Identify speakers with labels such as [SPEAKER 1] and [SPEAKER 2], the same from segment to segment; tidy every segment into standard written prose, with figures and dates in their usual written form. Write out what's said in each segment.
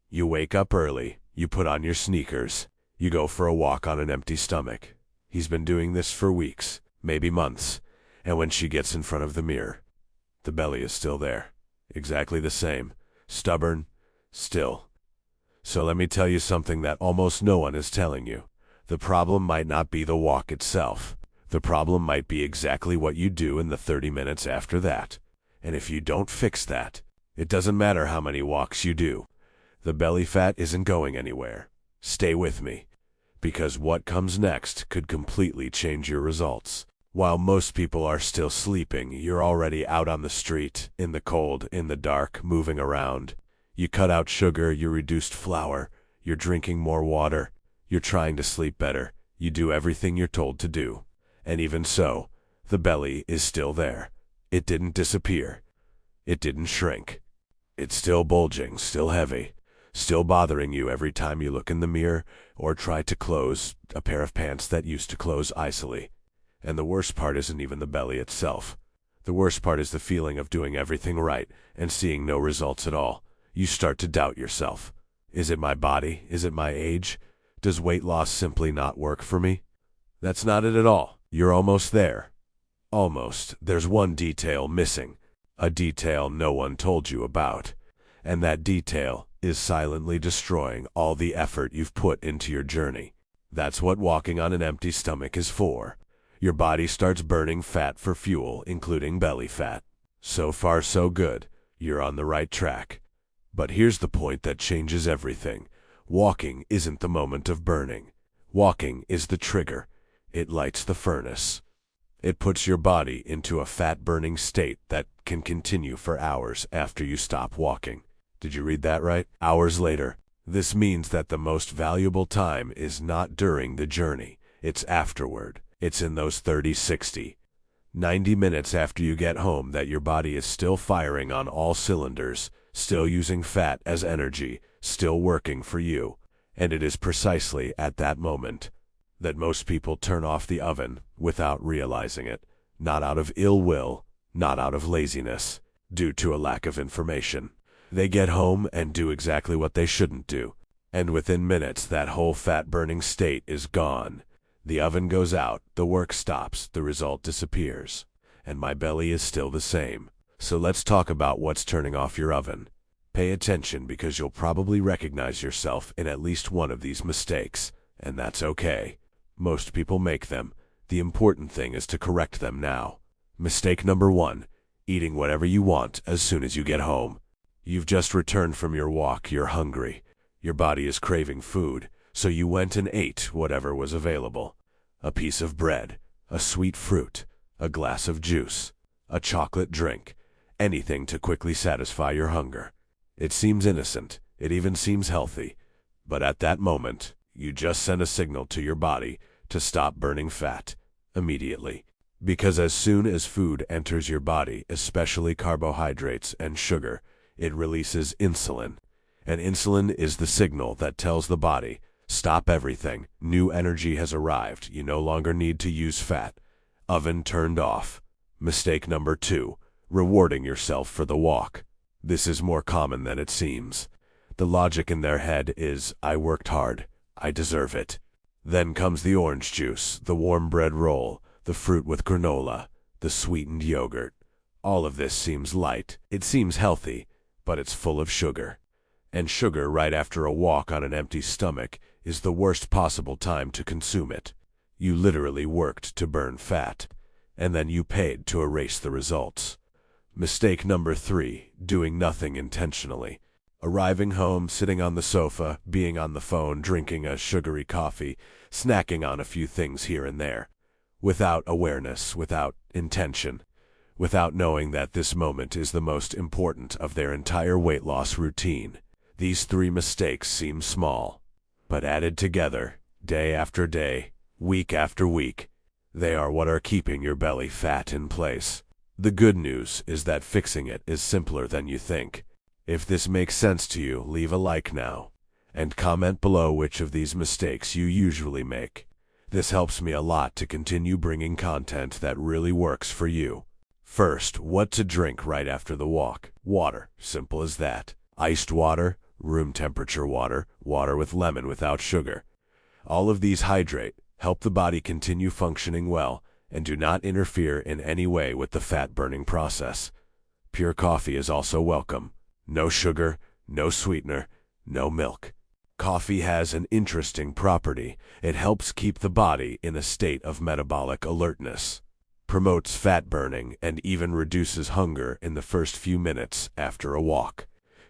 [SPEAKER 1] You wake up early, you put on your sneakers, you go for a walk on an empty stomach. He's been doing this for weeks, maybe months, and when she gets in front of the mirror, the belly is still there. Exactly the same. Stubborn, still. So let me tell you something that almost no one is telling you. The problem might not be the walk itself. The problem might be exactly what you do in the 30 minutes after that. And if you don't fix that, it doesn't matter how many walks you do. The belly fat isn't going anywhere. Stay with me, because what comes next could completely change your results. While most people are still sleeping, you're already out on the street, in the cold, in the dark, moving around. You cut out sugar, you reduced flour, you're drinking more water, you're trying to sleep better, you do everything you're told to do. And even so, the belly is still there. It didn't disappear. It didn't shrink. It's still bulging, still heavy, still bothering you every time you look in the mirror or try to close a pair of pants that used to close icily. And the worst part isn't even the belly itself. The worst part is the feeling of doing everything right and seeing no results at all. You start to doubt yourself. Is it my body? Is it my age? Does weight loss simply not work for me? That's not it at all. You're almost there. Almost. There's one detail missing. A detail no one told you about. And that detail is silently destroying all the effort you've put into your journey. That's what walking on an empty stomach is for. Your body starts burning fat for fuel, including belly fat. So far, so good. You're on the right track. But here's the point that changes everything. Walking isn't the moment of burning. Walking is the trigger. It lights the furnace. It puts your body into a fat-burning state that can continue for hours after you stop walking. Did you read that right? Hours later. This means that the most valuable time is not during the journey. It's afterward. It's in those 30, 60, 90 minutes after you get home that your body is still firing on all cylinders, still using fat as energy, still working for you. And it is precisely at that moment that most people turn off the oven without realizing it, not out of ill will, not out of laziness, due to a lack of information. They get home and do exactly what they shouldn't do. And within minutes, that whole fat-burning state is gone. The oven goes out, the work stops, the result disappears. And my belly is still the same. So let's talk about what's turning off your oven. Pay attention because you'll probably recognize yourself in at least one of these mistakes. And that's okay. Most people make them. The important thing is to correct them now. Mistake number 1, eating whatever you want as soon as you get home. You've just returned from your walk, you're hungry. Your body is craving food, so you went and ate whatever was available. A piece of bread, a sweet fruit, a glass of juice, a chocolate drink, anything to quickly satisfy your hunger. It seems innocent, it even seems healthy, but at that moment, you just send a signal to your body to stop burning fat immediately. Because as soon as food enters your body, especially carbohydrates and sugar, it releases insulin. And insulin is the signal that tells the body, stop everything, new energy has arrived, you no longer need to use fat. Oven turned off. Mistake number 2, rewarding yourself for the walk. This is more common than it seems. The logic in their head is, I worked hard, I deserve it. Then comes the orange juice, the warm bread roll, the fruit with granola, the sweetened yogurt. All of this seems light, it seems healthy, but it's full of sugar. And sugar right after a walk on an empty stomach is the worst possible time to consume it. You literally worked to burn fat, and then you paid to erase the results. Mistake number 3, doing nothing intentionally. Arriving home, sitting on the sofa, being on the phone, drinking a sugary coffee, snacking on a few things here and there. Without awareness, without intention, without knowing that this moment is the most important of their entire weight loss routine. These 3 mistakes seem small, but added together, day after day, week after week, they are what are keeping your belly fat in place. The good news is that fixing it is simpler than you think. If this makes sense to you, leave a like now, and comment below which of these mistakes you usually make. This helps me a lot to continue bringing content that really works for you. First, what to drink right after the walk. Water, simple as that. Iced water, room temperature water, water with lemon without sugar. All of these hydrate, help the body continue functioning well, and do not interfere in any way with the fat-burning process. Pure coffee is also welcome. No sugar, no sweetener, no milk. Coffee has an interesting property. It helps keep the body in a state of metabolic alertness, promotes fat burning, and even reduces hunger in the first few minutes after a walk.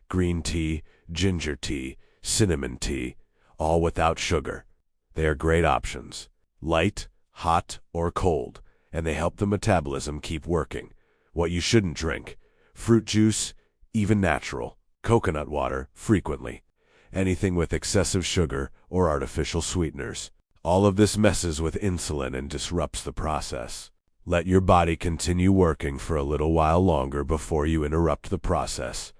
[SPEAKER 1] Green tea, ginger tea, cinnamon tea, all without sugar. They are great options. Light, hot, or cold, and they help the metabolism keep working. What you shouldn't drink: fruit juice, even natural, coconut water, frequently. Anything with excessive sugar or artificial sweeteners. All of this messes with insulin and disrupts the process. Let your body continue working for a little while longer before you interrupt the process.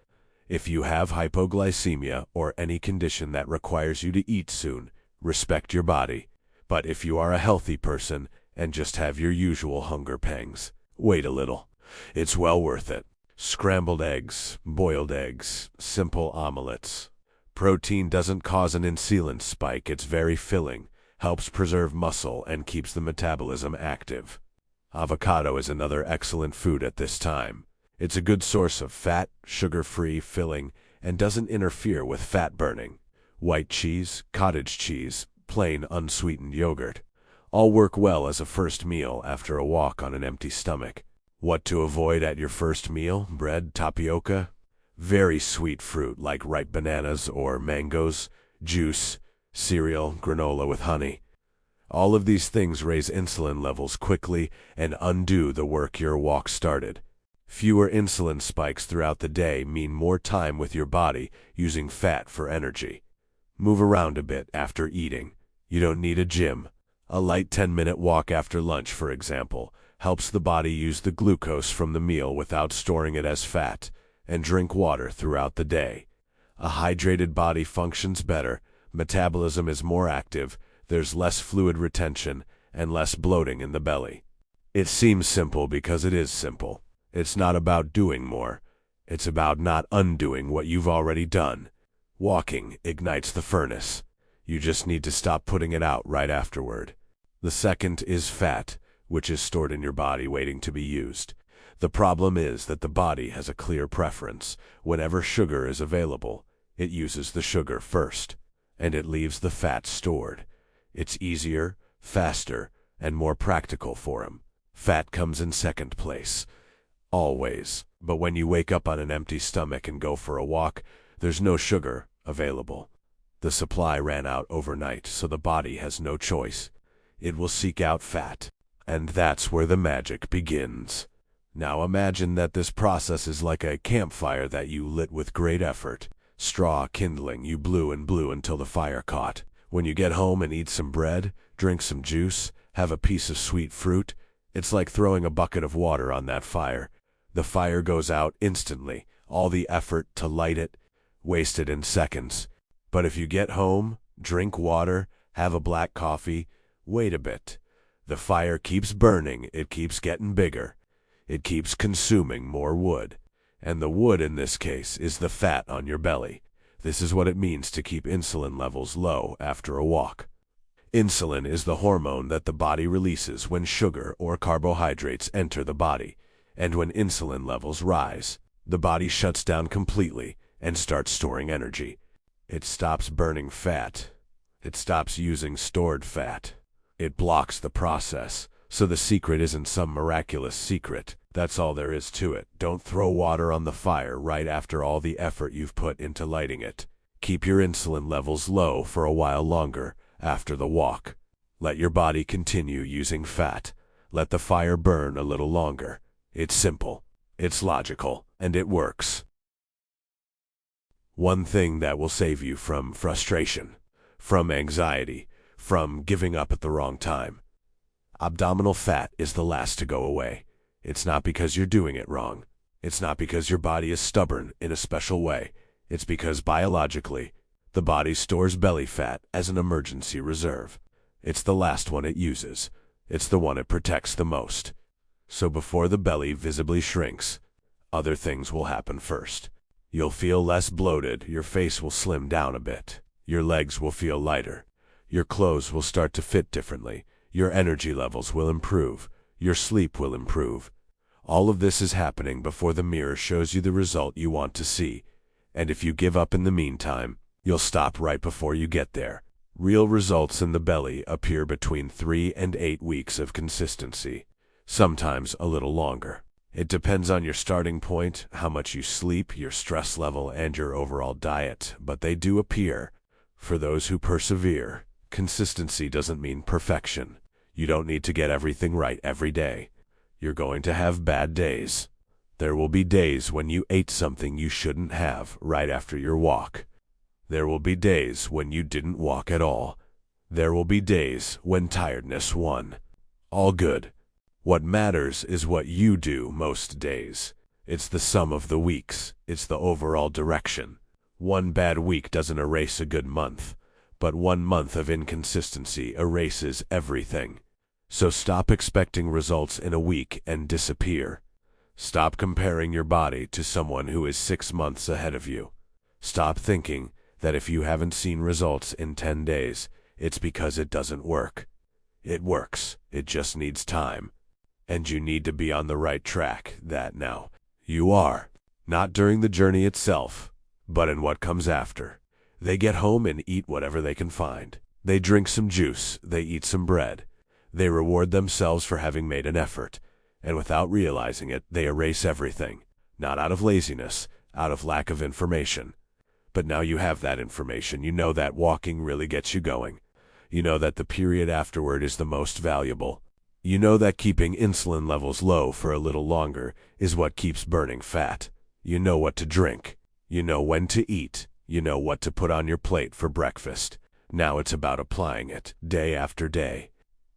[SPEAKER 1] If you have hypoglycemia or any condition that requires you to eat soon, respect your body. But if you are a healthy person and just have your usual hunger pangs, wait a little. It's well worth it. Scrambled eggs, boiled eggs, simple omelets. Protein doesn't cause an insulin spike. It's very filling, helps preserve muscle, and keeps the metabolism active. Avocado is another excellent food at this time. It's a good source of fat, sugar-free, filling, and doesn't interfere with fat burning. White cheese, cottage cheese, plain unsweetened yogurt, all work well as a first meal after a walk on an empty stomach. What to avoid at your first meal? Bread, tapioca, very sweet fruit like ripe bananas or mangoes, juice, cereal, granola with honey. All of these things raise insulin levels quickly and undo the work your walk started. Fewer insulin spikes throughout the day mean more time with your body using fat for energy. Move around a bit after eating. You don't need a gym. A light 10-minute walk after lunch, for example, helps the body use the glucose from the meal without storing it as fat, and drink water throughout the day. A hydrated body functions better, metabolism is more active, there's less fluid retention, and less bloating in the belly. It seems simple because it is simple. It's not about doing more. It's about not undoing what you've already done. Walking ignites the furnace. You just need to stop putting it out right afterward. The second is fat, which is stored in your body waiting to be used. The problem is that the body has a clear preference. Whenever sugar is available, it uses the sugar first, and it leaves the fat stored. It's easier, faster, and more practical for him. Fat comes in second place. Always. But when you wake up on an empty stomach and go for a walk, there's no sugar available. The supply ran out overnight, so the body has no choice. It will seek out fat, and that's where the magic begins. Now imagine that this process is like a campfire that you lit with great effort. Straw kindling, you blew and blew until the fire caught. When you get home and eat some bread, drink some juice, have a piece of sweet fruit, it's like throwing a bucket of water on that fire. The fire goes out instantly. All the effort to light it, wasted in seconds. But if you get home, drink water, have a black coffee, wait a bit. The fire keeps burning, it keeps getting bigger. It keeps consuming more wood. And the wood in this case is the fat on your belly. This is what it means to keep insulin levels low after a walk. Insulin is the hormone that the body releases when sugar or carbohydrates enter the body. And when insulin levels rise, the body shuts down completely and starts storing energy. It stops burning fat. It stops using stored fat. It blocks the process. So the secret isn't some miraculous secret. That's all there is to it. Don't throw water on the fire right after all the effort you've put into lighting it. Keep your insulin levels low for a while longer after the walk. Let your body continue using fat. Let the fire burn a little longer. It's simple, it's logical, and it works. One thing that will save you from frustration, from anxiety, from giving up at the wrong time. Abdominal fat is the last to go away. It's not because you're doing it wrong. It's not because your body is stubborn in a special way. It's because biologically, the body stores belly fat as an emergency reserve. It's the last one it uses. It's the one it protects the most. So before the belly visibly shrinks, other things will happen first. You'll feel less bloated, your face will slim down a bit, your legs will feel lighter, your clothes will start to fit differently, your energy levels will improve, your sleep will improve. All of this is happening before the mirror shows you the result you want to see. And if you give up in the meantime, you'll stop right before you get there. Real results in the belly appear between 3 and 8 weeks of consistency, sometimes a little longer. It depends on your starting point, how much you sleep, your stress level, and your overall diet, but they do appear. For those who persevere, consistency doesn't mean perfection. You don't need to get everything right every day. You're going to have bad days. There will be days when you ate something you shouldn't have right after your walk. There will be days when you didn't walk at all. There will be days when tiredness won. All good. What matters is what you do most days. It's the sum of the weeks. It's the overall direction. One bad week doesn't erase a good month, but 1 month of inconsistency erases everything. So stop expecting results in a week and disappear. Stop comparing your body to someone who is 6 months ahead of you. Stop thinking that if you haven't seen results in 10 days, it's because it doesn't work. It works. It just needs time. And you need to be on the right track, that now. You are. Not during the journey itself, but in what comes after. They get home and eat whatever they can find. They drink some juice. They eat some bread. They reward themselves for having made an effort. And without realizing it, they erase everything. Not out of laziness, out of lack of information. But now you have that information. You know that walking really gets you going. You know that the period afterward is the most valuable. You know that keeping insulin levels low for a little longer is what keeps burning fat. You know what to drink. You know when to eat. You know what to put on your plate for breakfast. Now it's about applying it, day after day.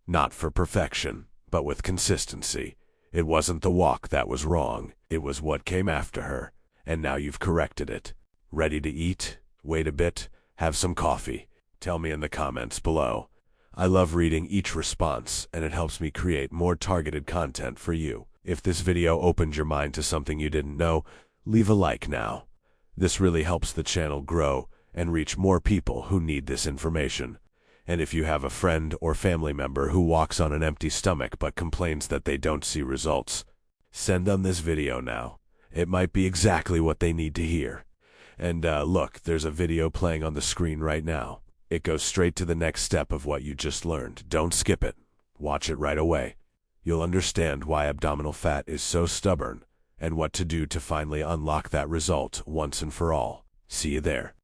[SPEAKER 1] Not for perfection, but with consistency. It wasn't the walk that was wrong. It was what came after her. And now you've corrected it. Ready to eat? Wait a bit. Have some coffee. Tell me in the comments below. I love reading each response, and it helps me create more targeted content for you. If this video opened your mind to something you didn't know, leave a like now. This really helps the channel grow and reach more people who need this information. And if you have a friend or family member who walks on an empty stomach but complains that they don't see results, send them this video now. It might be exactly what they need to hear. And look, there's a video playing on the screen right now. It goes straight to the next step of what you just learned. Don't skip it. Watch it right away. You'll understand why abdominal fat is so stubborn and what to do to finally unlock that result once and for all. See you there.